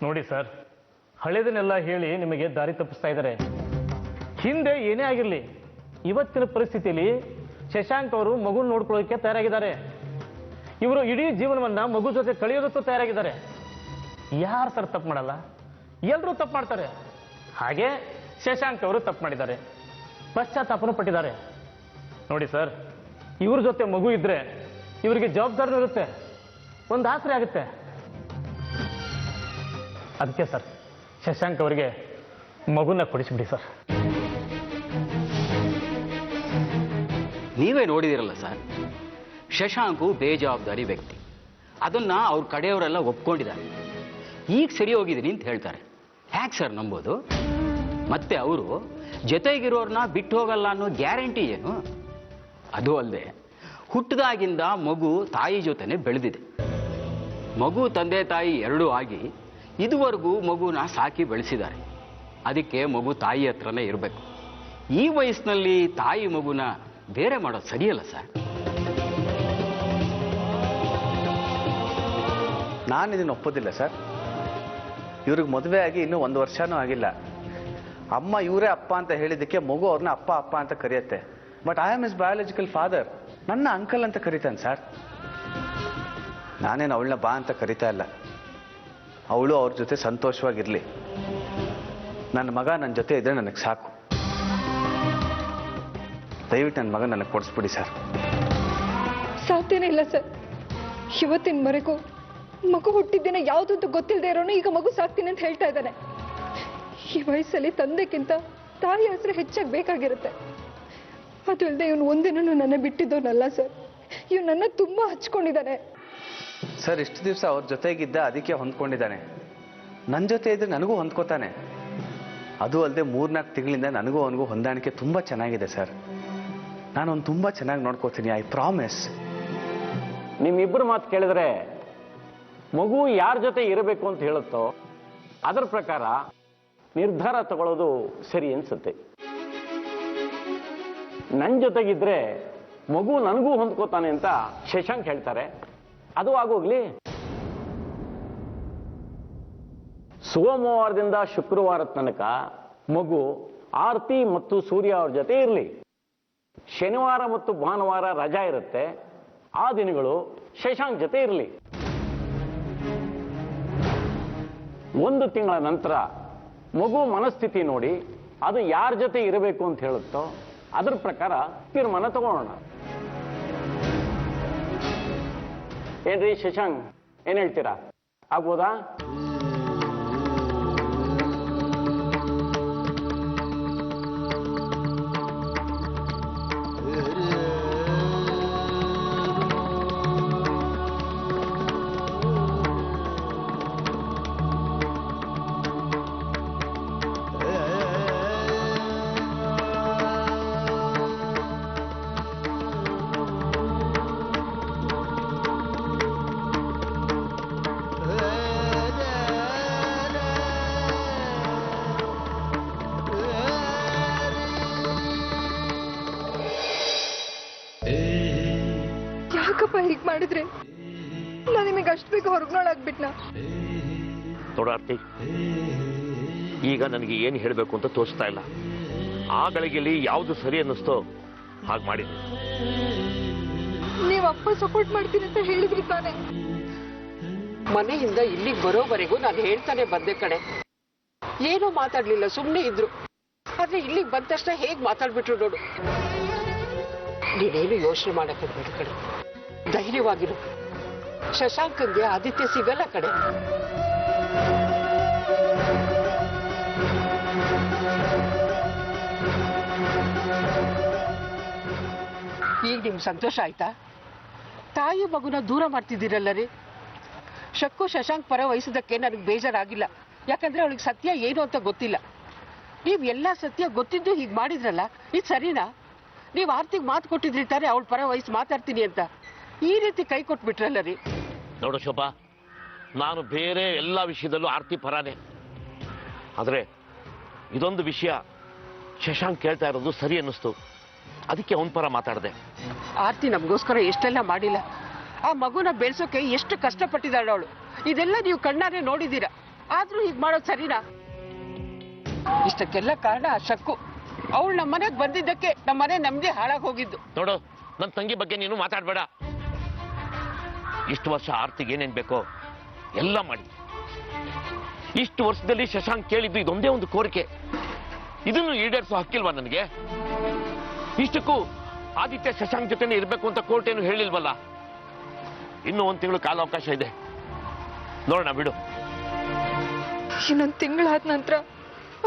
ನೋಡಿ ಸರ್, ಹಳೆದನ್ನೆಲ್ಲ ಹೇಳಿ ನಿಮಗೆ ದಾರಿ ತಪ್ಪಿಸ್ತಾ ಇದ್ದಾರೆ. ಹಿಂದೆ ಏನೇ ಆಗಿರಲಿ, ಇವತ್ತಿನ ಪರಿಸ್ಥಿತಿಯಲ್ಲಿ ಶಶಾಂಕ್ ಅವರು ಮಗು ನೋಡ್ಕೊಳ್ಳೋಕೆ ತಯಾರಾಗಿದ್ದಾರೆ. ಇವರು ಇಡೀ ಜೀವನವನ್ನ ಮಗು ಜೊತೆ ಕಳೆಯೋದಕ್ಕೂ ತಯಾರಾಗಿದ್ದಾರೆ. ಯಾರು ಸರ್ ತಪ್ಪು ಮಾಡಲ್ಲ? ಎಲ್ಲರೂ ತಪ್ಪು ಮಾಡ್ತಾರೆ. ಹಾಗೆ ಶಶಾಂಕ್ ಅವರು ತಪ್ಪು ಮಾಡಿದ್ದಾರೆ, ಪಶ್ಚಾತ್ತಾಪನೂ ಪಟ್ಟಿದ್ದಾರೆ. ನೋಡಿ ಸರ್, ಇವ್ರ ಜೊತೆ ಮಗು ಇದ್ರೆ ಇವರಿಗೆ ಜವಾಬ್ದಾರಿನೂ ಇರುತ್ತೆ, ಒಂದು ಆಸರೆ ಆಗುತ್ತೆ. ಅದಕ್ಕೆ ಸರ್, ಶಶಾಂಕ್ ಅವರಿಗೆ ಮಗುನ ಕೊಡಿಸ್ಬಿಡಿ ಸರ್. ನೀವೇ ನೋಡಿದಿರಲ್ಲ ಸರ್, ಶಶಾಂಕು ಬೇಜವಾಬ್ದಾರಿ ವ್ಯಕ್ತಿ. ಅದನ್ನ ಅವ್ರ ಕಡೆಯವರೆಲ್ಲ ಒಪ್ಕೊಂಡಿದ್ದಾರೆ. ಈಗ ಸರಿ ಹೋಗಿದ್ದೀನಿ ಅಂತ ಹೇಳ್ತಾರೆ. ಹ್ಯಾಕ್ ಸರ್ ನಂಬೋದು? ಮತ್ತೆ ಅವರು ಜೊತೆಗಿರೋರ್ನ ಬಿಟ್ಟು ಹೋಗಲ್ಲ ಅನ್ನೋ ಗ್ಯಾರಂಟಿ ಏನು? ಅದು ಅಲ್ಲದೆ ಹುಟ್ಟಿದಾಗಿಂದ ಮಗು ತಾಯಿ ಜೊತೆನೆ ಬೆಳೆದಿದೆ. ಮಗು ತಂದೆ ತಾಯಿ ಎರಡೂ ಆಗಿ ಇದುವರೆಗೂ ಮಗುನ ಸಾಕಿ ಬೆಳೆಸಿದ್ದಾರೆ. ಅದಕ್ಕೆ ಮಗು ತಾಯಿ ಹತ್ರನೇ ಇರಬೇಕು. ಈ ವಯಸ್ಸಿನಲ್ಲಿ ತಾಯಿ ಮಗುನ ಬೇರೆ ಮಾಡೋದು ಸರಿಯಲ್ಲ ಸರ್. ನಾನು ಇದನ್ನು ಒಪ್ಪೋದಿಲ್ಲ ಸರ್. ಇವ್ರಿಗೆ ಮದುವೆ ಆಗಿ ಇನ್ನೂ 1 ವರ್ಷನೂ ಆಗಿಲ್ಲ. ಅಮ್ಮ ಇವರೇ ಅಪ್ಪ ಅಂತ ಹೇಳಿದ್ದಕ್ಕೆ ಮಗು ಅವ್ರನ್ನ ಅಪ್ಪ ಅಪ್ಪ ಅಂತ ಕರೆಯುತ್ತೆ. But I am his biological father. ನನ್ನ ಅಂಕಲ್ ಅಂತ ಕರೀತಾನೆ ಸರ್. ನಾನೇನು ಅವಳನ್ನ ಬಾ ಅಂತ ಕರಿತಾ ಇಲ್ಲ. ಅವಳು ಅವ್ರ ಜೊತೆ ಸಂತೋಷವಾಗಿರ್ಲಿ. ನನ್ನ ಮಗ ನನ್ನ ಜೊತೆ ಇದ್ರೆ ನನಗೆ ಸಾಕು. ದಯವಿಟ್ಟು ನನ್ನ ಮಗ ನನಗೆ ಕೊಡಿಸ್ಬಿಡಿ ಸರ್. ಸಾಧ್ಯನೇ ಇಲ್ಲ ಸರ್. ಇವತ್ತಿನವರೆಗೂ ಮಗು ಹುಟ್ಟಿದ್ದೇನೆ ಯಾವುದು ಅಂತ ಗೊತ್ತಿಲ್ಲದೆ ಇರೋನು ಈಗ ಮಗು ಸಾಕ್ತೀನಿ ಅಂತ ಹೇಳ್ತಾ ಇದ್ದಾನೆ. ಈ ವಯಸ್ಸಲ್ಲಿ ತಂದೆಗಿಂತ ತಾಯಿ ಹೆಸರು ಹೆಚ್ಚಾಗಿ ಬೇಕಾಗಿರುತ್ತೆ. ಅದು ಇಲ್ಲದೆ ಇವನು ಒಂದಿನೂ ನನ್ನ ಬಿಟ್ಟಿದ್ದವನಲ್ಲ ಸರ್. ಇವ್ ನನ್ನ ತುಂಬಾ ಹಚ್ಕೊಂಡಿದ್ದಾನೆ ಸರ್. ಇಷ್ಟು ದಿವಸ ಅವ್ರ ಜೊತೆಗಿದ್ದ, ಅದಕ್ಕೆ ಹೊಂದ್ಕೊಂಡಿದ್ದಾನೆ. ನನ್ನ ಜೊತೆ ಇದ್ರೆ ನನಗೂ ಹೊಂದ್ಕೋತಾನೆ. ಅದು ಅಲ್ಲದೆ 3-4 ತಿಂಗಳಿಂದ ನನಗೂ ಅವನಿಗೂ ಹೊಂದಾಣಿಕೆ ತುಂಬ ಚೆನ್ನಾಗಿದೆ ಸರ್. ನಾನು ಅವ್ನು ತುಂಬ ಚೆನ್ನಾಗಿ ನೋಡ್ಕೋತೀನಿ, ಐ ಪ್ರಾಮಿಸ್. ನಿಮ್ಮಿಬ್ಬರು ಮಾತು ಕೇಳಿದ್ರೆ ಮಗು ಯಾರ ಜೊತೆ ಇರಬೇಕು ಅಂತ ಹೇಳುತ್ತೋ ಅದರ ಪ್ರಕಾರ ನಿರ್ಧಾರ ತಗೊಳ್ಳೋದು ಸರಿ ಅನ್ಸುತ್ತೆ. ನನ್ನ ಜೊತೆಗಿದ್ರೆ ಮಗು ನನಗೂ ಹೊಂದ್ಕೋತಾನೆ ಅಂತ ಶಶಾಂಕ್ ಹೇಳ್ತಾರೆ. ಅದು ಆಗೋಗ್ಲಿ. ಸೋಮವಾರದಿಂದ ಶುಕ್ರವಾರ ತನಕ ಮಗು ಆರ್ತಿ ಮತ್ತು ಸೂರ್ಯ ಅವ್ರ ಜೊತೆ ಇರಲಿ. ಶನಿವಾರ ಮತ್ತು ಭಾನುವಾರ ರಜಾ ಇರುತ್ತೆ, ಆ ದಿನಗಳು ಶಶಾಂಕ್ ಜೊತೆ ಇರಲಿ. 1 ತಿಂಗಳ ನಂತರ ಮಗು ಮನಸ್ಥಿತಿ ನೋಡಿ ಅದು ಯಾರ ಜೊತೆ ಇರಬೇಕು ಅಂತ ಹೇಳುತ್ತೋ ಅದ್ರ ಪ್ರಕಾರ ತೀರ್ಮಾನ ತಗೊಳ್ಳೋಣ. ಏನ್ರಿ ಶಶಾಂಕ್, ಏನ್ ಹೇಳ್ತೀರಾ? ಆಗ್ಬೋದಾ? ಯಾಕಪ್ಪ ಹೀಗೆ ಮಾಡಿದ್ರೆ? ನಾನು ನಿಮಗೆ ಅಷ್ಟು ಬೇಗ ಹೊರಗ್ನೋಳಾಗ್ಬಿಟ್ನಾ? ನೋಡಾರ್ತಿ, ಈಗ ನನಗೆ ಏನು ಹೇಳಬೇಕು ಅಂತ ತೋರಿಸ್ತಾ ಇಲ್ಲ. ಆ ಗಳಿಗೆಯಲ್ಲಿ ಯಾವುದು ಸರಿ ಅನ್ನಿಸ್ತೋ ಹಾಗೆ ಮಾಡಿದ್ದೆ. ನೀವು ಅಪ್ಪ ಸಪೋರ್ಟ್ ಮಾಡ್ತೀನಿ ಅಂತ ಹೇಳಿದ್ರಿ ತಾನೆ? ಮನೆಯಿಂದ ಇಲ್ಲಿಗೆ ಬರೋವರೆಗೂ ನಾನು ಹೇಳ್ತಾನೆ ಬಂದೆ ಕಣೆ. ಏನೂ ಮಾತಾಡ್ಲಿಲ್ಲ, ಸುಮ್ಮನೆ ಇದ್ರು. ಆದ್ರೆ ಇಲ್ಲಿಗೆ ಬಂದ ತಕ್ಷಣ ಹೇಗ್ ಮಾತಾಡ್ಬಿಟ್ರು ನೋಡು. ನೀನೇನು ಯೋಚನೆ ಮಾಡಕ್ಕೆ ಹೋಗ್ಬೇಡ ಕಣೆ, ಧೈರ್ಯವಾಗಿರು. ಶಶಾಂಕಂಗೆ ಆದಿತ್ಯ ಸಿಗಲ್ಲ ಕಣೆ. ಈಗ ನಿಮ್ಗೆ ಸಂತೋಷ ಆಯ್ತಾ? ತಾಯಿ ಮಗುನ ದೂರ ಮಾಡ್ತಿದ್ದೀರಲ್ಲ ರೀ. ಶಕ್ಕು ಶಶಾಂಕ್ ಪರ ವಹಿಸೋದಕ್ಕೆ ನನಗೆ ಬೇಜಾರಾಗಿಲ್ಲ. ಯಾಕಂದ್ರೆ ಅವಳಿಗೆ ಸತ್ಯ ಏನು ಅಂತ ಗೊತ್ತಿಲ್ಲ. ನೀವು ಎಲ್ಲ ಸತ್ಯ ಗೊತ್ತಿದ್ದು ಹೀಗೆ ಮಾಡಿದ್ರಲ್ಲ, ಇದು ಸರಿನಾ? ನೀವು ಆರ್ತಿಗೆ ಮಾತು ಕೊಟ್ಟಿದ್ರಿ ತಾನೆ ಅವಳ ಪರ ವಹಿಸಿ ಮಾತಾಡ್ತೀನಿ ಅಂತ. ಈ ರೀತಿ ಕೈ ಕೊಟ್ಬಿಟ್ರಲ್ಲ ರೀ. ನೋಡು ಶೋಭಾ, ನಾನು ಬೇರೆ ಎಲ್ಲ ವಿಷಯದಲ್ಲೂ ಆರ್ತಿ ಪರಾನೆ. ಆದರೆ ಇದೊಂದು ವಿಷಯ ಶಶಾಂಕ್ ಕೇಳ್ತಾ ಇರೋದು ಸರಿ ಅನ್ನಿಸ್ತು, ಅದಕ್ಕೆ ಅವನ ಪರ ಮಾತಾಡಿದೆ. ಆರ್ತಿ ನಮಗೋಸ್ಕರ ಎಷ್ಟೆಲ್ಲ ಮಾಡಿಲ್ಲ. ಆ ಮಗುನ ಬೆಳೆಸೋಕೆ ಎಷ್ಟು ಕಷ್ಟಪಟ್ಟಿದ್ದಾಳೆ ಅವಳು. ಇದೆಲ್ಲ ನೀವು ಕಣ್ಣಾರೆ ನೋಡಿದ್ದೀರಾ. ಆದ್ರೂ ಹೀಗ್ ಮಾಡೋದು ಸರಿನಾ? ಇಷ್ಟಕ್ಕೆಲ್ಲ ಕಾರಣ ಆ ಶಕ್ಕು. ಅವಳು ನಮ್ಮ ಮನೆಗೆ ಬಂದಿದ್ದಕ್ಕೆ ನಮ್ಮ ಮನೆ ನೆಮ್ಮದಿ ಹಾಳಾಗಿ ಹೋಗಿದ್ದು. ನೋಡು, ನನ್ನ ತಂಗಿ ಬಗ್ಗೆ ನೀನು ಮಾತಾಡ್ಬೇಡ. ಇಷ್ಟು ವರ್ಷ ಆರ್ತಿಗೆ ಏನೇನ್ ಬೇಕೋ ಎಲ್ಲ ಮಾಡಿ. ಇಷ್ಟು ವರ್ಷದಲ್ಲಿ ಶಶಾಂಕ್ ಕೇಳಿದ್ದು ಇದೊಂದೇ ಒಂದು ಕೋರಿಕೆ, ಇದನ್ನು ಈಡೇರಿಸೋ ಹಕ್ಕಿಲ್ವಾ ನನಗೆ? ಇಷ್ಟಕ್ಕೂ ಆದಿತ್ಯ ಶಶಾಂಕ್ ಜೊತೆನೆ ಇರಬೇಕು ಅಂತ ಕೋರ್ಟ್ ಏನು ಹೇಳಿಲ್ವಲ್ಲ. ಇನ್ನೂ ಒಂದು ತಿಂಗಳು ಕಾಲಾವಕಾಶ ಇದೆ, ನೋಡೋಣ ಬಿಡು. ಇನ್ನೊಂದು ತಿಂಗಳಾದ ನಂತರ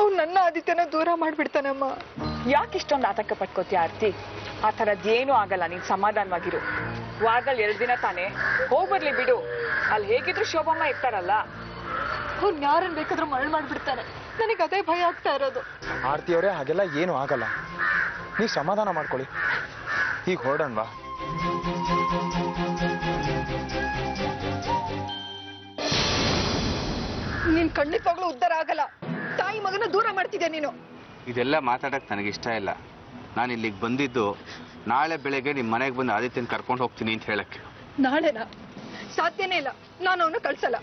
ಅವ್ನು ನನ್ನ ಆದಿತ್ಯನ ದೂರ ಮಾಡ್ಬಿಡ್ತಾನಮ್ಮ. ಯಾಕೆ ಇಷ್ಟೊಂದು ಆತಂಕ ಪಟ್ಕೋತೀಯ ಆರ್ತಿ? ಆ ಥರದ್ದೇನೂ ಆಗಲ್ಲ, ನೀನ್ ಸಮಾಧಾನವಾಗಿರು. ವಾರದಲ್ಲಿ 2 ದಿನ ತಾನೇ, ಹೋಗ್ಬರ್ಲಿ ಬಿಡು. ಅಲ್ಲಿ ಹೇಗಿದ್ರು ಶೋಭಮ್ಮ ಇರ್ತಾರಲ್ಲ. ಅವ್ನು ಯಾರನ್ನ ಬೇಕಾದ್ರೂ ಮರಳು ಮಾಡ್ಬಿಡ್ತಾನೆ. ನನಗೆ ಅದೇ ಭಯ ಆಗ್ತಾ ಇರೋದು. ಆರ್ತಿ ಅವರೇ, ಹಾಗೆಲ್ಲ ಏನು ಆಗಲ್ಲ, ನೀವು ಸಮಾಧಾನ ಮಾಡ್ಕೊಳ್ಳಿ. ಈಗ ಹೊರಡೋಣವಾ? ನೀನ್ ಖಂಡಿತವಾಗ್ಲೂ ಉದ್ಧಾರ ಆಗಲ್ಲ. ತಾಯಿ ಮಗನ ದೂರ ಮಾಡ್ತಿದ್ಯಾ ನೀನು. ಇದೆಲ್ಲ ಮಾತಾಡಕ್ಕೆ ನನಗಿಷ್ಟ ಇಲ್ಲ. ನಾನು ಇಲ್ಲಿಗೆ ಬಂದಿದ್ದು ನಾಳೆ ಬೆಳಗ್ಗೆ ನಿಮ್ಮ ಮನೆಗೆ ಬಂದು ಆದಿತ್ಯನ ಕರ್ಕೊಂಡು ಹೋಗ್ತೀನಿ ಅಂತ ಹೇಳಕ್ಕೆ. ನಾಳೆನಾ? ಸಾಧ್ಯನೇ ಇಲ್ಲ, ನಾನು ಅವನ್ನ ಕಳ್ಸಲ್ಲ.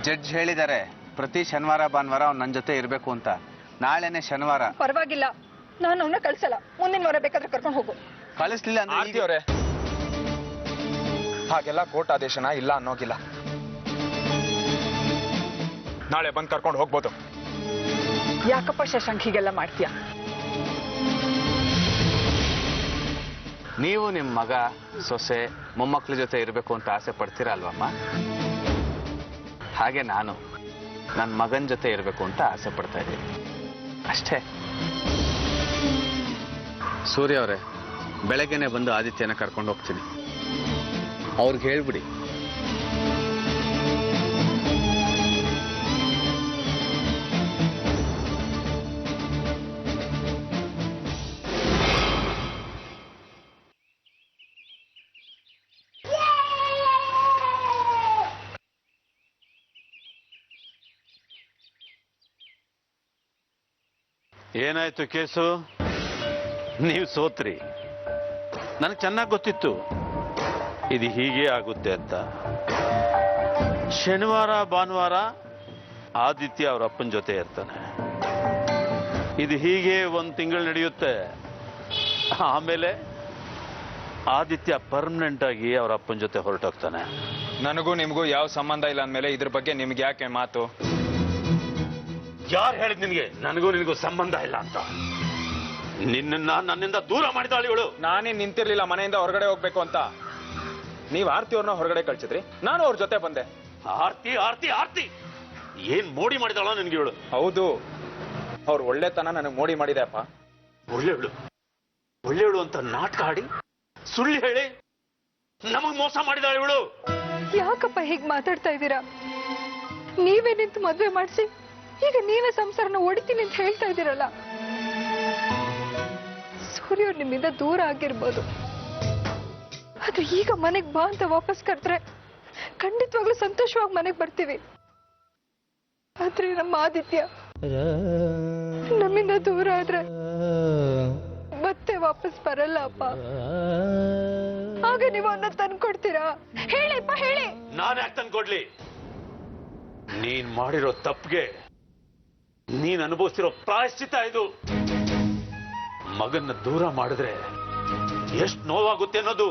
ಜಡ್ಜ್ ಹೇಳಿದ್ದಾರೆ ಪ್ರತಿ ಶನಿವಾರ ಭಾನುವಾರ ಅವ್ನು ನನ್ನ ಜೊತೆ ಇರಬೇಕು ಅಂತ. ನಾಳೆನೆ ಶನಿವಾರ. ಪರವಾಗಿಲ್ಲ, ನಾನು ಅವನ್ನ ಕಳ್ಸಲ್ಲ. ಮುಂದಿನ ವಾರ ಬೇಕಾದ್ರೆ ಕರ್ಕೊಂಡು ಹೋಗು. ಕಳಿಸ್ಲಿಲ್ಲ ಆರ್ತಿ ಅಂದ್ರೆ ಅವರೇ, ಹಾಗೆಲ್ಲ ಕೋರ್ಟ್ ಆದೇಶನ ಇಲ್ಲ ಅನ್ನೋಗಿಲ್ಲ. ನಾಳೆ ಬಂದು ಕರ್ಕೊಂಡು ಹೋಗ್ಬೋದು. ಯಾಕಪ್ಪ ಶಶಾಂಕ್ ಹೀಗೆಲ್ಲ ಮಾಡ್ತೀಯ? ನೀವು ನಿಮ್ಮ ಮಗ ಸೊಸೆ ಮೊಮ್ಮಕ್ಕಳ ಜೊತೆ ಇರಬೇಕು ಅಂತ ಆಸೆ ಪಡ್ತೀರಾ ಅಲ್ವಮ್ಮ? ಹಾಗೆ ನಾನು ನನ್ನ ಮಗನ ಜೊತೆ ಇರಬೇಕು ಅಂತ ಆಸೆ ಪಡ್ತಾ ಇದ್ದೀನಿ ಅಷ್ಟೇ. ಸೂರ್ಯ ಅವರೇ, ಬೆಳಗ್ಗೆನೆ ಬಂದು ಆದಿತ್ಯನ ಕರ್ಕೊಂಡು ಹೋಗ್ತೀನಿ. ಅವ್ರಿಗೆ ಹೇಳ್ಬಿಡಿ. ಏನಾಯ್ತು ಕೇಸು? ನೀವು ಸೋತ್ರಿ. ನನಗೆ ಚೆನ್ನಾಗಿ ಗೊತ್ತಿತ್ತು ಇದು ಹೀಗೆ ಆಗುತ್ತೆ ಅಂತ. ಶನಿವಾರ ಭಾನುವಾರ ಆದಿತ್ಯ ಅವ್ರ ಅಪ್ಪನ ಜೊತೆ ಇರ್ತಾನೆ. ಇದು ಹೀಗೆ 1 ತಿಂಗಳು ನಡೆಯುತ್ತೆ. ಆಮೇಲೆ ಆದಿತ್ಯ ಪರ್ಮನೆಂಟ್ ಆಗಿ ಅವ್ರ ಅಪ್ಪನ ಜೊತೆ ಹೊರಟೋಗ್ತಾನೆ. ನನಗೂ ನಿಮಗೂ ಯಾವ ಸಂಬಂಧ ಇಲ್ಲ ಅಂದಮೇಲೆ ಇದ್ರ ಬಗ್ಗೆ ನಿಮ್ಗೆ ಯಾಕೆ ಮಾತು? ಯಾರು ಹೇಳಿದ್ ನಿನಗೆ ನನಗೂ ನಿನಗೂ ಸಂಬಂಧ ಇಲ್ಲ ಅಂತ? ನಿನ್ನನ್ನ ನನ್ನಿಂದ ದೂರ ಮಾಡಿದಾಳು ಇವಳು. ನಾನೇ ನಿಂತಿರ್ಲಿಲ್ಲ ಮನೆಯಿಂದ ಹೊರಗಡೆ ಹೋಗ್ಬೇಕು ಅಂತ. ನೀವು ಆರ್ತಿ ಅವ್ರನ್ನ ಹೊರಗಡೆ ಕಳ್ಸಿದ್ರಿ, ನಾನು ಅವ್ರ ಜೊತೆ ಬಂದೆ. ಆರ್ತಿ ಆರ್ತಿ ಆರ್ತಿ ಏನ್ ಮೋಡಿ ಮಾಡಿದಾಳ ನಿನ್ಗೆ ಇವಳು? ಹೌದು, ಅವ್ರ ಒಳ್ಳೆತನ ನನಗೆ ಮೋಡಿ ಮಾಡಿದೆ ಅಪ್ಪ. ಒಳ್ಳೆಯವಳು ಅಂತ ನಾಟಕ ಆಡಿ ಸುಳ್ಳು ಹೇಳಿ ನಮಗ್ ಮೋಸ ಮಾಡಿದಾಳೆ ಇವಳು. ಯಾಕಪ್ಪ ಹೀಗ್ ಮಾತಾಡ್ತಾ ಇದ್ದೀರಾ? ನೀವೇ ನಿಂತು ಮದ್ವೆ ಮಾಡಿಸಿ ಈಗ ನೀವೇ ಸಂಸಾರನ ಹೊಡಿತೀನಿ ಅಂತ ಹೇಳ್ತಾ ಇದ್ದೀರಲ್ಲ. ಸೂರ್ಯ ನಿಮ್ಮಿಂದ ದೂರ ಆಗಿರ್ಬೋದು, ಆದ್ರೆ ಈಗ ಮನೆಗ್ ಬಾ ಅಂತ ವಾಪಸ್ ಕರೆದ್ರೆ ಖಂಡಿತವಾಗ್ಲೂ ಸಂತೋಷವಾಗಿ ಮನೆಗ್ ಬರ್ತೀವಿ. ಆದ್ರೆ ನಮ್ಮ ಆದಿತ್ಯ ನಮ್ಮಿಂದ ದೂರ ಆದ್ರೆ ಮತ್ತೆ ವಾಪಸ್ ಬರಲ್ಲ ಅಪ್ಪ. ಆಗ ನೀವು ಅವನ್ನ ತಂದ್ಕೊಡ್ತೀರಾ? ಹೇಳಿಪ್ಪ, ಹೇಳಿ. ನಾನು ಯಾಕೆ ತಂದ್ಕೊಡ್ಲಿ? ನೀನ್ ಮಾಡಿರೋ ತಪ್ಪಿಗೆ ನೀನ್ ಅನುಭವಿಸ್ತಿರೋ ಪ್ರಾಯಶ್ಚಿತ್ತ ಇದು. ಮಗನ್ನ ದೂರ ಮಾಡಿದ್ರೆ ಎಷ್ಟು ನೋವಾಗುತ್ತೆ ಅನ್ನೋದು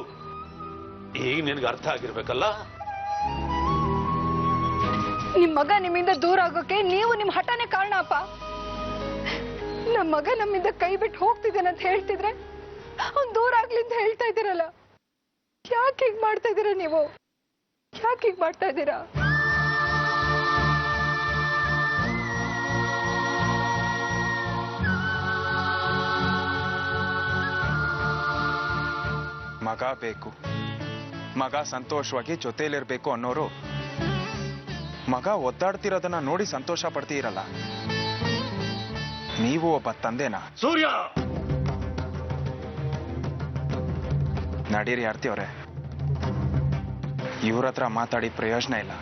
ಈಗ ನಿನ್ಗೆ ಅರ್ಥ ಆಗಿರ್ಬೇಕಲ್ಲ. ನಿಮ್ ಮಗ ನಿಮ್ಮಿಂದ ದೂರ ಆಗೋಕೆ ನೀವು ನಿಮ್ ಹಠನೇ ಕಾರಣ ಅಪ್ಪ. ನಮ್ ಮಗ ನಮ್ಮಿಂದ ಕೈ ಬಿಟ್ಟು ಹೋಗ್ತಿದ್ದೇನೆ ಅಂತ ಹೇಳ್ತಿದ್ರೆ ಅವ್ನ್ ದೂರ ಆಗ್ಲಿ ಅಂತ ಹೇಳ್ತಾ ಇದ್ದೀರಲ್ಲ. ಯಾಕೆ ಹೀಗ್ ಮಾಡ್ತಾ ಇದ್ದೀರಾ ನೀವು? ಯಾಕೆ ಹೀಗ್ ಮಾಡ್ತಾ ಇದ್ದೀರಾ? ಮಗ ಬೇಕು, ಮಗ ಸಂತೋಷವಾಗಿ ಜೊತೆಯಲ್ಲಿರ್ಬೇಕು ಅನ್ನೋರು ಮಗ ಒದ್ದಾಡ್ತಿರೋದನ್ನ ನೋಡಿ ಸಂತೋಷ ಪಡ್ತೀರಲ್ಲ. ನೀವು ಒಬ್ಬ ತಂದೆನಾ? ಸೂರ್ಯ, ನಡೀರಿ ಆರ್ತಿ ಅವರೇ, ಇವ್ರ ಹತ್ರ ಮಾತಾಡಿ ಪ್ರಯೋಜನ ಇಲ್ಲ.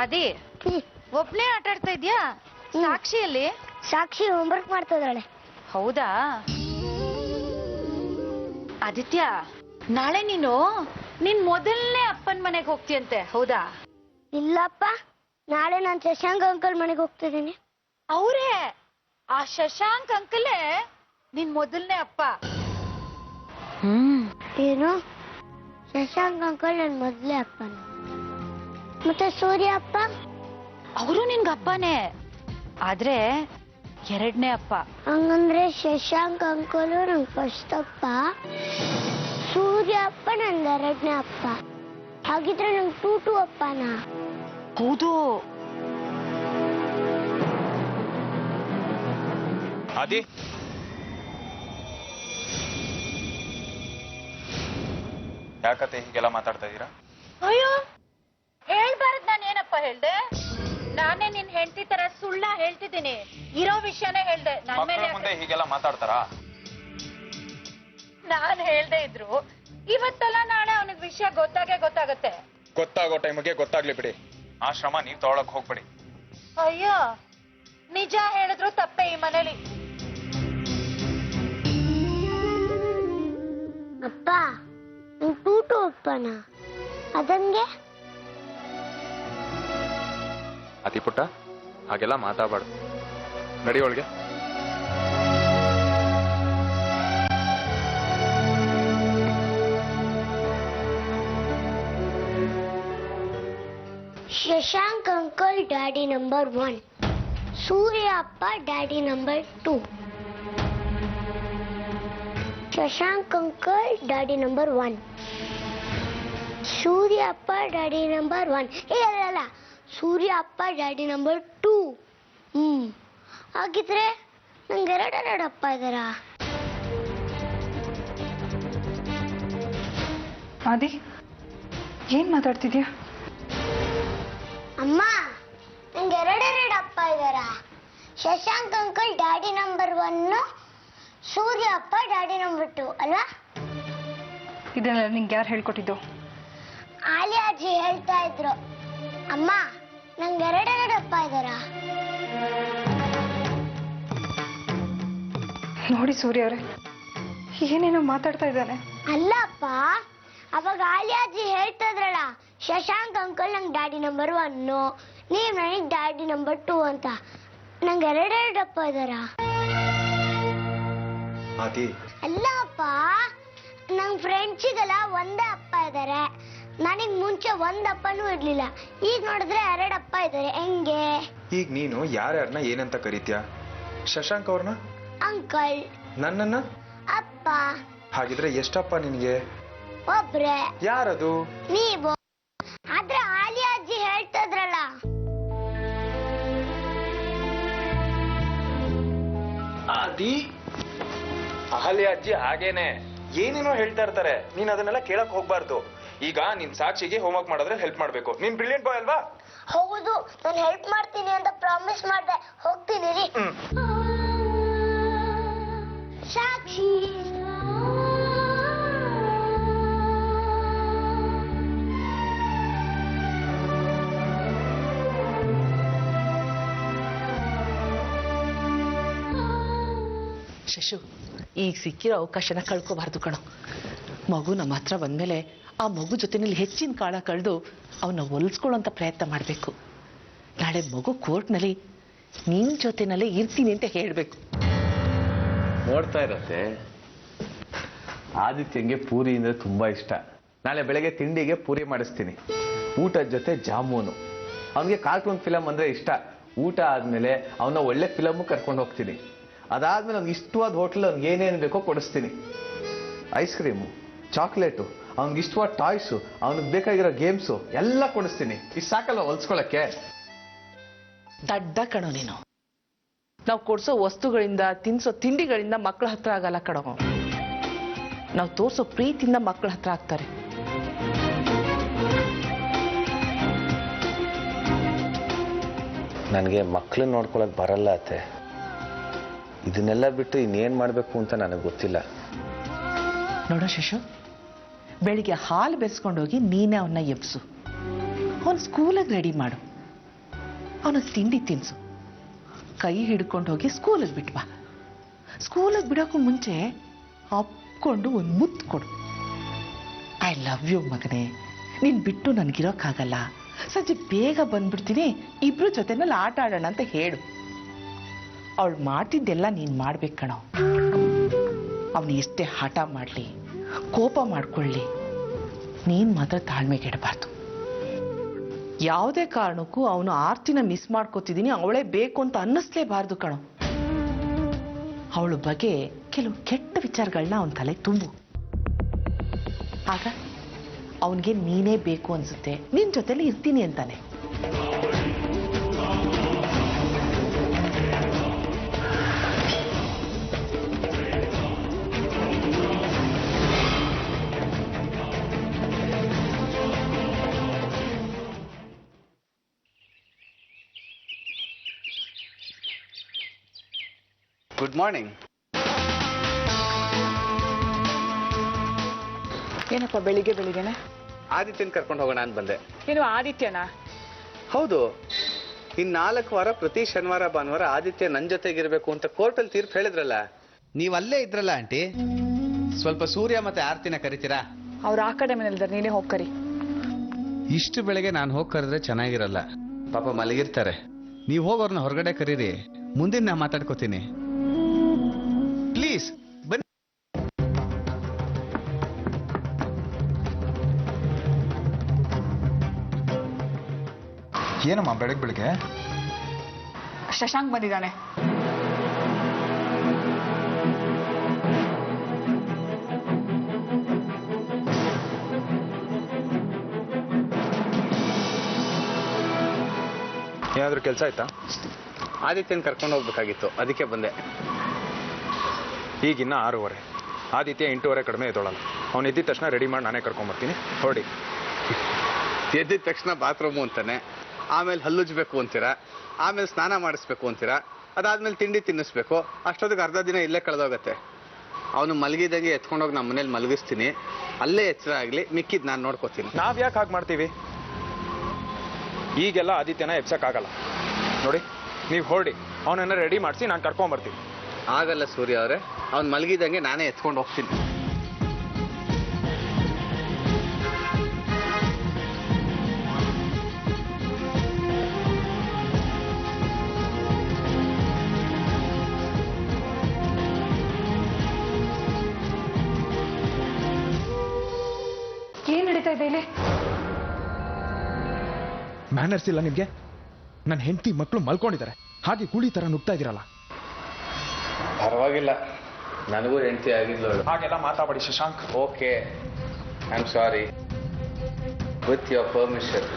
ಅದೇ ಒಬ್ನೇ ಆಟ ಆಡ್ತಾ ಇದ್ಯಾ? ಸಾಕ್ಷಿಯಲ್ಲಿ? ಸಾಕ್ಷಿ ಹೋಮ್ವರ್ಕ್ ಮಾಡ್ತಾ ಇದ್ದಾಳೆ. ಹೌದಾ? ಆದಿತ್ಯ, ನಾಳೆ ನೀನು ನಿನ್ ಮೊದಲನೇ ಅಪ್ಪನ ಮನೆಗೆ ಹೋಗ್ತೀಯಂತೆ, ಹೌದಾ? ಇಲ್ಲಪ್ಪ, ನಾಳೆ ನಾನು ಶಶಾಂಕ್ ಅಂಕಲ್ ಮನೆಗೆ ಹೋಗ್ತಿದ್ದೀನಿ. ಅವರೇ ಆ ಶಶಾಂಕ್ ಅಂಕಲೇ ನಿನ್ ಮೊದಲನೇ ಅಪ್ಪ? ಏನು? ಶಶಾಂಕ್ ಅಂಕಲ್ ನನ್ ಮೊದಲೇ ಅಪ್ಪನ? ಮತ್ತೆ ಸೂರ್ಯ ಅಪ್ಪ? ಅವರು ನಿನ್ಗ ಅಪ್ಪನೇ, ಆದ್ರೆ ಎರಡನೇ ಅಪ್ಪ. ಹಂಗಂದ್ರೆ ಶಶಾಂಕ್ ಅಂಕಲು ನಂಗೆ ಫಸ್ಟ್ ಅಪ್ಪ, ಸೂರ್ಯ ಅಪ್ಪ ನಂದು ಎರಡನೇ ಅಪ್ಪ. ಹಾಗಿದ್ರೆ ನಂಗೆ ಟೂಟು ಅಪ್ಪನಾ? ಹೌದು. ಆದಿ, ಯಾಕತ್ತೆ ಹೀಗೆಲ್ಲ ಮಾತಾಡ್ತಾ ಇದ್ದೀರಾ? ಅಯ್ಯೋ, ಹೇಳ್ಬಾರ್ದು. ನಾನು ಏನಪ್ಪ ಹೇಳ್ದೆ? ನಾನೇ ನಿನ್ ಹೆಂಡತಿ ತರ ಸುಳ್ಳ ಹೇಳ್ತಿದ್ದೀನಿ, ಇರೋ ವಿಷಯನೇ ಹೇಳ್ದೆ. ನನ್ ಮೇಲೆ ಮಕ್ಕಳ ಮುಂದೆ ಹೀಗೆಲ್ಲ ಮಾತಾಡ್ತಾರಾ? ನಾನ್ ಹೇಳ್ದೆ ಇದ್ರು ಇವತ್ತಲ್ಲ ನಾಳೆ ಅವನಿಗೆ ವಿಷಯ ಗೊತ್ತಾಗತ್ತೆ. ಗೊತ್ತಾಗೋ ಟೈಮಿಗೆ ಗೊತ್ತಾಗ್ಲಿ ಬಿಡಿ. ಆ ಶ್ರಮ ನೀವ್ ತಗೊಳಕ್ ಹೋಗ್ಬೇಡಿ. ಅಯ್ಯೋ, ನಿಜ ಹೇಳಿದ್ರು ತಪ್ಪೆ ಈ ಮನೇಲಿ. ಅಪ್ಪ ಟೂಟು ಅಪ್ಪನ? ಅದಂಗೆ? ಅತಿ ಪುಟ್ಟ, ಹಾಗೆಲ್ಲ ಮಾತಾಡಬಾರ್ದು. ನಡಿ ಒಳಗೆ. ಶಶಾಂಕ್ ಅಂಕಲ್ ಡ್ಯಾಡಿ ನಂಬರ್ 1, ಸೂರ್ಯ ಅಪ್ಪ daddy number 2. Shashank uncle daddy number 1, ಸೂರ್ಯ ಅಪ್ಪ ಡ್ಯಾಡಿ ನಂಬರ್ 1. ಅಲ್ಲ, ಸೂರ್ಯ ಅಪ್ಪ ಡ್ಯಾಡಿ ನಂಬರ್ 2. ಹಾಗಿದ್ರೆ ನಂಗೆ ಎರಡೆರಡು ಅಪ್ಪ ಇದ್ದಾರಾ? ಆದಿ, ಏನ್ ಮಾತಾಡ್ತಿದ್ಯಾ? ಅಮ್ಮ, ನಂಗೆ ಎರಡೆರಡು ಅಪ್ಪ ಇದ್ದಾರಾ? ಶಶಾಂಕ್ ಅಂಕಲ್ ಡ್ಯಾಡಿ ನಂಬರ್ 1, ಸೂರ್ಯ ಅಪ್ಪ ಡ್ಯಾಡಿ ನಂಬರ್ 2 ಅಲ್ವಾ? ಇದನ್ನೆಲ್ಲ ನಿಂಗೆ ಯಾರು ಹೇಳ್ಕೊಟ್ಟಿದ್ದು? ಆಲಿ ಅಜ್ಜಿ ಹೇಳ್ತಾ ಇದ್ರು. ಅಮ್ಮ, ನಂಗೆ ಎರಡೆರಡು ಅಪ್ಪ ಇದ್ದಾರಾ? ನೋಡಿ ಸೂರ್ಯ ಅವರೇ, ಏನೇನೋ ಮಾತಾಡ್ತಾ ಇದ್ದಾನೆ. ಅಲ್ಲ ಅಪ್ಪ, ಅವಾಗ ಆಲಿ ಅಜ್ಜಿ ಹೇಳ್ತಾ ಇದ್ರಲ್ಲ, ಶಶಾಂಕ್ ಅಂಕಲ್ ನಂಗೆ ಡ್ಯಾಡಿ ನಂಬರ್ 1, ನೀವ್ ನನಗೆ ಡ್ಯಾಡಿ ನಂಬರ್ 2 ಅಂತ. ನಂಗೆ ಎರಡೆರಡು ಅಪ್ಪ ಇದ್ದಾರಾ? ಅಲ್ಲ ಅಪ್ಪ, ನಂಗೆ ಫ್ರೆಂಡ್ಸಿಗೆಲ್ಲ ಒಂದೇ ಅಪ್ಪ ಇದ್ದಾರೆ. ನನಗೆ ಮುಂಚೆ ಒಂದಪ್ಪನೂ ಇರ್ಲಿಲ್ಲ, ಈಗ ನೋಡಿದ್ರೆ ಎರಡು ಅಪ್ಪ ಇದ್ದಾರೆ. ಹೆಂಗೆ? ಈಗ ನೀನು ಯಾರ್ಯಾರನ್ನ ಏನಂತ ಕರೀತೀಯ? ಶಶಾಂಕ್ ಅವ್ರನ್ನ ಅಂಕಲ್, ನನ್ನನ್ನ ಅಪ್ಪ. ಹಾಗಿದ್ರೆ ಎಷ್ಟಪ್ಪ ನಿನಗೆ? ಒಬ್ರೆ. ಯಾರದು? ನೀವು. ಆದ್ರೆ ಆಲಿ ಅಜ್ಜಿ ಹೇಳ್ತದ್ರಲ್ಲ. ಆದಿ, ಅಹಲ್ಯ ಅಜ್ಜಿ ಹಾಗೇನೆ ಏನೇನೋ ಹೇಳ್ತಾ ಇರ್ತಾರೆ. ನೀನ್ ಅದನ್ನೆಲ್ಲ ಕೇಳಕ್ ಹೋಗ್ಬಾರ್ದು. ಈಗ ನಿನ್ ಸಾಕ್ಷಿಗೆ ಹೋಮ್ವರ್ಕ್ ಮಾಡಿದ್ರೆ ಹೆಲ್ಪ್ ಮಾಡ್ಬೇಕು. ನೀನ್ ಬ್ರಿಲಿಯಂಟ್ ಬಾಯ್ ಅಲ್ವಾ? ಹೌದು, ನಾನು ಹೆಲ್ಪ್ ಮಾಡ್ತೀನಿ ಅಂತ ಪ್ರಾಮಿಸ್ ಮಾಡ್ದೆ. ಹೋಗ್ತೀನಿ ರೀ. ಸಾಕ್ಷಿ. ಶಶು, ಈಗ ಸಿಕ್ಕಿರೋ ಅವಕಾಶನ ಕಳ್ಕೋಬಾರ್ದು ಕಣೋ. ಮಗು ನಮ್ಮ ಹತ್ರ ಬಂದ್ಮೇಲೆ ಆ ಮಗು ಜೊತೆನಲ್ಲಿ ಹೆಚ್ಚಿನ ಕಾಲ ಕಳೆದು ಅವನ್ನ ಒಲಿಸ್ಕೊಳ್ಳೋಂಥ ಪ್ರಯತ್ನ ಮಾಡಬೇಕು. ನಾಳೆ ಮಗು ಕೋರ್ಟ್ನಲ್ಲಿ ನಿನ್ ಜೊತೆನಲ್ಲೇ ಇರ್ತೀನಿ ಅಂತ ಹೇಳಬೇಕು. ನೋಡ್ತಾ ಇರತ್ತೆ, ಆದಿತ್ಯಂಗೆ ಪೂರಿ ಅಂದ್ರೆ ತುಂಬಾ ಇಷ್ಟ. ನಾಳೆ ಬೆಳಗ್ಗೆ ತಿಂಡಿಗೆ ಪೂರಿ ಮಾಡಿಸ್ತೀನಿ, ಊಟದ ಜೊತೆ ಜಾಮೂನು. ಅವನಿಗೆ ಕಾರ್ಟೂನ್ ಫಿಲಮ್ ಅಂದ್ರೆ ಇಷ್ಟ. ಊಟ ಆದ್ಮೇಲೆ ಅವನ ಒಳ್ಳೆ ಫಿಲಮ್ ಕರ್ಕೊಂಡು ಹೋಗ್ತೀನಿ. ಅದಾದ್ಮೇಲೆ ಅವ್ನಿಗೆ ಇಷ್ಟವಾದ ಹೋಟ್ಲ್ ಅವ್ನಿಗೆ ಏನೇನು ಬೇಕೋ ಕೊಡಿಸ್ತೀನಿ. ಐಸ್ ಕ್ರೀಮು, ಚಾಕ್ಲೇಟು, ಅವ್ನಿಗೆ ಇಷ್ಟವಾದ ಟಾಯ್ಸು, ಅವ್ನಿಗೆ ಬೇಕಾಗಿರೋ ಗೇಮ್ಸು ಎಲ್ಲ ಕೊಡಿಸ್ತೀನಿ. ಇಷ್ಟು ಸಾಕಲ್ಲ ಹೊಲ್ಸ್ಕೊಳಕ್ಕೆ? ದಡ್ಡ ಕಣೋ ನೀನು. ನಾವು ಕೊಡ್ಸೋ ವಸ್ತುಗಳಿಂದ, ತಿನ್ಸೋ ತಿಂಡಿಗಳಿಂದ ಮಕ್ಕಳ ಹತ್ರ ಆಗಲ್ಲ ಕಣೋ. ನಾವು ತೋರ್ಸೋ ಪ್ರೀತಿಯಿಂದ ಮಕ್ಕಳ ಹತ್ರ ಆಗ್ತಾರೆ. ನನಗೆ ಮಕ್ಕಳನ್ನ ನೋಡ್ಕೊಳಕ್ ಬರಲ್ಲ ಅತ್ತೆ. ಇದನ್ನೆಲ್ಲ ಬಿಟ್ಟು ಇನ್ನೇನ್ ಮಾಡ್ಬೇಕು ಅಂತ ನನಗೆ ಗೊತ್ತಿಲ್ಲ. ನೋಡೋ ಶಶು, ಬೆಳಿಗ್ಗೆ ಹಾಲು ಬೆರೆಸ್ಕೊಂಡೋಗಿ ನೀನೇ ಅವನ್ನ ಎಬ್ಸು, ಅವನು ಸ್ಕೂಲಿಗೆ ರೆಡಿ ಮಾಡು. ಅವನಿಗೆ ತಿಂಡಿ ತಿನ್ಸು, ಕೈ ಹಿಡ್ಕೊಂಡು ಹೋಗಿ ಸ್ಕೂಲಿಗೆ ಬಿಟ್ಬಾ. ಸ್ಕೂಲಿಗೆ ಬಿಡೋಕ್ಕೂ ಮುಂಚೆ ಅಪ್ಕೊಂಡು ಒಂದು ಮುತ್ತು ಕೊಡು. ಐ ಲವ್ ಯು ಮಗನೇ, ನೀನು ಬಿಟ್ಟು ನನಗಿರೋಕ್ಕಾಗಲ್ಲ, ಸಂಜೆ ಬೇಗ ಬಂದ್ಬಿಡ್ತೀನಿ, ಇಬ್ರು ಜೊತೆನಲ್ಲಿ ಆಟ ಆಡೋಣ ಅಂತ ಹೇಳು. ಅವಳು ಮಾಡ್ತಿದ್ದೆಲ್ಲ ನೀನು ಮಾಡ್ಬೇಕು ಕಣೋ. ಅವನು ಎಷ್ಟೇ ಹಠ ಮಾಡಲಿ, ಕೋಪ ಮಾಡ್ಕೊಳ್ಳಿ, ನೀನು ಮಾತ್ರ ತಾಳ್ಮೆಗೆಡಬಾರ್ದು. ಯಾವುದೇ ಕಾರಣಕ್ಕೂ ಅವನು ಆರ್ತಿನ ಮಿಸ್ ಮಾಡ್ಕೋತಿದ್ದೀನಿ, ಅವಳೇ ಬೇಕು ಅಂತ ಅನ್ನಿಸ್ಲೇಬಾರ್ದು ಕಣೋ. ಅವಳ ಬಗ್ಗೆ ಕೆಲವು ಕೆಟ್ಟ ವಿಚಾರಗಳನ್ನ ಅವನ ತಲೆ ತುಂಬು. ಆಗ ಅವನಿಗೆ ನೀನೇ ಬೇಕು ಅನ್ಸುತ್ತೆ, ನಿನ್ ಜೊತೆಲಿ ಇರ್ತೀನಿ ಅಂತಾನೆ. Good morning. ಏನಪ್ಪ ಬೆಳಿಗ್ಗೆನೆ ಆದಿತ್ಯನ್ ಕರ್ಕೊಂಡು ಹೋಗೋಣ ಅಂತ ಬಂದೆ. ಏನು ಆದಿತ್ಯನಾ? ಹೌದು, ಇನ್ 4 ವಾರ ಪ್ರತಿ ಶನಿವಾರ ಭಾನುವಾರ ಆದಿತ್ಯ ನನ್ ಜೊತೆಗಿರ್ಬೇಕು ಅಂತ ಕೋರ್ಟಲ್ಲಿ ತೀರ್ಪು ಹೇಳಿದ್ರಲ್ಲ, ನೀವ್ ಅಲ್ಲೇ ಇದ್ರಲ್ಲ ಆಂಟಿ. ಸ್ವಲ್ಪ ಸೂರ್ಯ ಮತ್ತೆ ಆರ್ತಿನ ಕರಿತೀರಾ? ಅವ್ರು ಆ ಕಡೆ ಮನೇಲಿದ್ದಾರೆ, ನೀನೇ ಹೋಗಿ ಕರಿ. ಇಷ್ಟು ಬೆಳಗ್ಗೆ ನಾನು ಹೋಗಿ ಕರೆದ್ರೆ ಚೆನ್ನಾಗಿರಲ್ಲ, ಪಾಪ ಮಲಗಿರ್ತಾರೆ. ನೀವು ಹೋಗೋರ್ನ ಹೊರಗಡೆ ಕರೀರಿ, ಮುಂದಿನ ನಾ ಮಾತಾಡ್ಕೋತೀನಿ. ಪ್ಲೀಸ್ ಬನ್ನಿ. ಏನಮ್ಮ ಬೆಳಗ್ಗೆ ಶಶಾಂಕ್ ಬಂದಿದ್ದಾನೆ. ಏನಾದರೂ ಕೆಲಸ ಆಯ್ತಾ? ಆದಿತ್ಯನ್ ಕರ್ಕೊಂಡು ಹೋಗ್ಬೇಕಾಗಿತ್ತು, ಅದಕ್ಕೆ ಬಂದೆ. ಈಗಿನ್ನ 6:15. ಆದಿತ್ಯ 8:15 ಕಡಿಮೆ ಎದ್ದೋಳಲ್ಲ. ಅವ್ನು ಎದ್ದಿದ ತಕ್ಷಣ ರೆಡಿ ಮಾಡಿ ನಾನೇ ಕರ್ಕೊಂಬರ್ತೀನಿ, ಹೊರಡಿ. ಎದ್ದಿದ ತಕ್ಷಣ ಬಾತ್ರೂಮು ಅಂತಾನೆ, ಆಮೇಲೆ ಹಲ್ಲುಜ್ಬೇಕು ಅಂತೀರಾ, ಆಮೇಲೆ ಸ್ನಾನ ಮಾಡಿಸ್ಬೇಕು ಅಂತೀರಾ, ಅದಾದ್ಮೇಲೆ ತಿಂಡಿ ತಿನ್ನಿಸ್ಬೇಕು. ಅಷ್ಟೊತ್ತಿಗೆ ಅರ್ಧ ದಿನ ಇಲ್ಲೇ ಕಳೆದೋಗತ್ತೆ. ಅವನು ಮಲಗಿದಂಗೆ ಎತ್ಕೊಂಡೋಗಿ ನಮ್ಮ ಮನೇಲಿ ಮಲಗಿಸ್ತೀನಿ, ಅಲ್ಲೇ ಎಚ್ಚರ ಆಗಲಿ, ಮಿಕ್ಕಿದ್ ನಾನು ನೋಡ್ಕೋತೀನಿ. ನಾವ್ ಯಾಕೆ ಹಾಗೆ ಮಾಡ್ತೀವಿ? ಈಗೆಲ್ಲ ಆದಿತ್ಯನ ಎಬ್ಸಕ್ಕಾಗಲ್ಲ. ನೋಡಿ, ನೀವು ಹೊರಡಿ, ಅವನನ್ನ ರೆಡಿ ಮಾಡಿಸಿ ನಾನು ಕರ್ಕೊಂಬರ್ತೀನಿ. ಆಗಲ್ಲ ಸೂರ್ಯ ಅವರೇ, ಅವ್ನು ಮಲಗಿದಂಗೆ ನಾನೇ ಎತ್ಕೊಂಡು ಹೋಗ್ತೀನಿ. ಏನ್ ನಡೀತಾ ಇದೆ ಇಲ್ಲಿ? ಮ್ಯಾನರ್ಸ್ ಇಲ್ಲ ನಿಮ್ಗೆ? ನನ್ನ ಹೆಂಡತಿ ಮಕ್ಕಳು ಮಲ್ಕೊಂಡಿದ್ದಾರೆ, ಹಾಗೆ ಕೂಲಿ ತರ ನುಗ್ತಾ ಇದ್ದೀರಲ್ಲ. ಪರವಾಗಿಲ್ಲ, ನನಗೂ ಹೆಂಡತಿ ಆಗಿದ್ಲು. ಹಾಗೆಲ್ಲ ಮಾತಾಡಿ Shashank. Okay, I am sorry. With your permission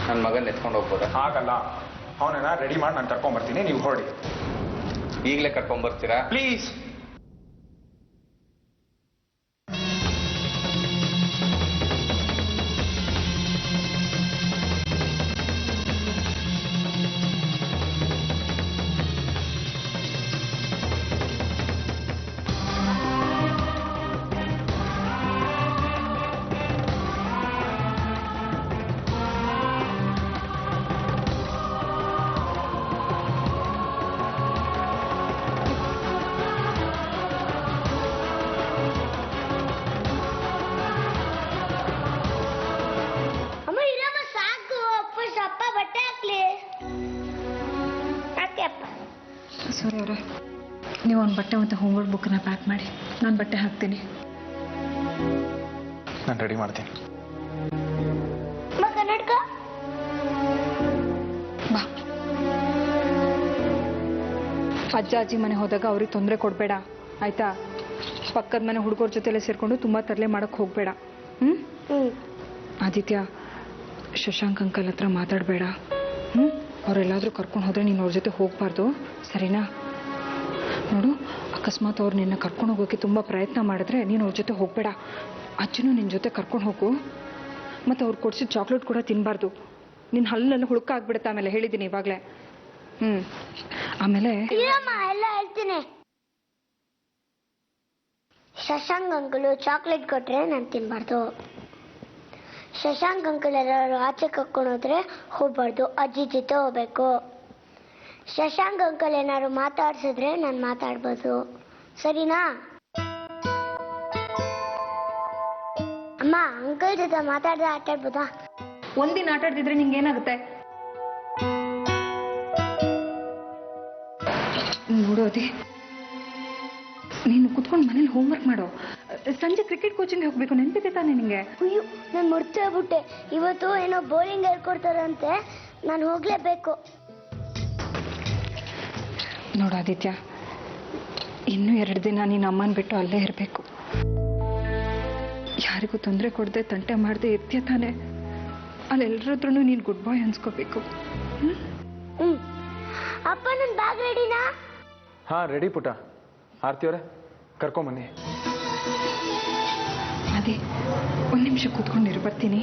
ನನ್ನ ಮಗನ ಎತ್ಕೊಂಡು ಹೋಗ್ಬೋದಾ? ಆಗಲ್ಲ, ಅವನನ್ನ ರೆಡಿ ಮಾಡಿ ನಾನು ಕರ್ಕೊಂಬರ್ತೀನಿ, ನೀವು ಹೊರಡಿ. ಈಗಲೇ ಕರ್ಕೊಂಬರ್ತೀರಾ ಪ್ಲೀಸ್? ಸೂರ್ಯ ಅವರೇ, ನೀವು ಒಂದು ಬಟ್ಟೆ ಮತ್ತು ಹೋಮ್ವರ್ಕ್ ಬುಕ್ನ ಪ್ಯಾಕ್ ಮಾಡಿ, ನಾನು ಬಟ್ಟೆ ಹಾಕ್ತೀನಿ. ನಾನು ರೆಡಿ ಮಾಡ್ತೀನಿ. ಬಾ. ಅಜ್ಜ ಅಜ್ಜಿ ಮನೆ ಹೋದಾಗ ಅವ್ರಿಗೆ ತೊಂದರೆ ಕೊಡಬೇಡ, ಆಯ್ತಾ? ಪಕ್ಕದ ಮನೆ ಹುಡುಗರ ಜೊತೆಲೆ ಸೇರಿಕೊಂಡು ತುಂಬ ತರಲೆ ಮಾಡೋಕ್ಕೆ ಹೋಗಬೇಡ. ಆದಿತ್ಯ, ಶಶಾಂಕ್ ಅಂಕಲ್ ಹತ್ರ ಮಾತಾಡಬೇಡ. ಅವರೆಲ್ಲಾದರೂ ಕರ್ಕೊಂಡು ಹೋದರೆ ನೀನು ಅವ್ರ ಜೊತೆ ಹೋಗಬಾರ್ದು, ಸರಿನಾ? ನೋಡು, ಅಕಸ್ಮಾತ್ ಅವ್ರು ನಿನ್ನ ಕರ್ಕೊಂಡು ಹೋಗೋಕ್ಕೆ ತುಂಬ ಪ್ರಯತ್ನ ಮಾಡಿದ್ರೆ ನೀನು ಅವ್ರ ಜೊತೆ ಹೋಗಬೇಡ. ಅಜ್ಜನೂ ನಿನ್ನ ಜೊತೆ ಕರ್ಕೊಂಡು ಹೋಗು. ಮತ್ತು ಅವ್ರು ಕೊಡಿಸಿದ ಚಾಕ್ಲೇಟ್ ಕೂಡ ತಿನ್ನಬಾರ್ದು. ನಿನ್ನ ಹಲ್ಲೆಲ್ಲ ಹುಳುಕಾಗ್ಬಿಡುತ್ತೆ ಆಮೇಲೆ, ಹೇಳಿದ್ದೀನಿ ಇವಾಗಲೇ. ಆಮೇಲೆ ಎಲ್ಲ ಹೇಳ್ತೀನಿ. ಶಶಾಂಕ್ ಅಂಕಲು ಚಾಕ್ಲೇಟ್ ಕೊಟ್ರೆ ನಾನು ತಿನ್ಬಾರ್ದು. ಶಶಾಂಕ್ ಅಂಕಲ್ ಎಲ್ಲರೂ ಆಚೆ ಕರ್ಕೊಂಡೋದ್ರೆ ಹೋಗ್ಬಾರ್ದು, ಅಜ್ಜಿ ಜೊತೆ ಹೋಗ್ಬೇಕು. ಶಶಾಂಕ್ ಅಂಕಲ್ ಏನಾದ್ರು ಮಾತಾಡ್ಸಿದ್ರೆ ನಾನು ಮಾತಾಡ್ಬೋದು, ಸರಿನಾ? ಅಮ್ಮ, ಅಂಕಲ್ ಜೊತೆ ಮಾತಾಡ್ದೆ ಆಟಾಡ್ಬೋದಾ? ಒಂದಿನ ಆಟ ಆಡ್ತಿದ್ರೆ ನಿಂಗೆ ಏನಾಗುತ್ತೆ? ನೋಡೋದಿ, ನೀನು ಕುತ್ಕೊಂಡು ಮನೇಲಿ ಹೋಮ್ವರ್ಕ್ ಮಾಡೋ. ಸಂಜೆ ಕ್ರಿಕೆಟ್ ಕೋಚಿಂಗ್ ಹೋಗ್ಬೇಕು, ನೆನಪಿದೆ ತಾನೆ ನಿಂಗೆ? ಅಯ್ಯೋ, ನಾನು ಮರ್ತೇಬಿಟ್ಟೆ. ಇವತ್ತು ಏನೋ ಬೌಲಿಂಗ್ ಹೇಳ್ಕೊಡ್ತಾರಂತೆ, ನಾನು ಹೋಗ್ಲೇಬೇಕು. ನೋಡು ಆದಿತ್ಯ, ಇನ್ನೂ 2 ದಿನ ನೀನು ಅಮ್ಮನ ಬಿಟ್ಟು ಅಲ್ಲೇ ಇರಬೇಕು. ಯಾರಿಗೂ ತೊಂದರೆ ಕೊಡದೆ ತಂಟೆ ಮಾಡದೆ ಇರ್ತೀಯ ತಾನೆ? ಅಲ್ಲೆಲ್ಲರದ್ರೂ ನೀನು ಗುಡ್ ಬಾಯ್ ಅನ್ಸ್ಕೋಬೇಕು. ಅಪ್ಪ, ನನ್ನ ಬ್ಯಾಗ್ ರೆಡಿನಾ? ಹಾ, ರೆಡಿ ಪುಟ. ಆರ್ತಿಯವರೇ, ಕರ್ಕೊಂಬನ್ನಿ. ಅದೇ, 1 ನಿಮಿಷ ಕೂತ್ಕೊಂಡಿರು, ಬರ್ತೀನಿ.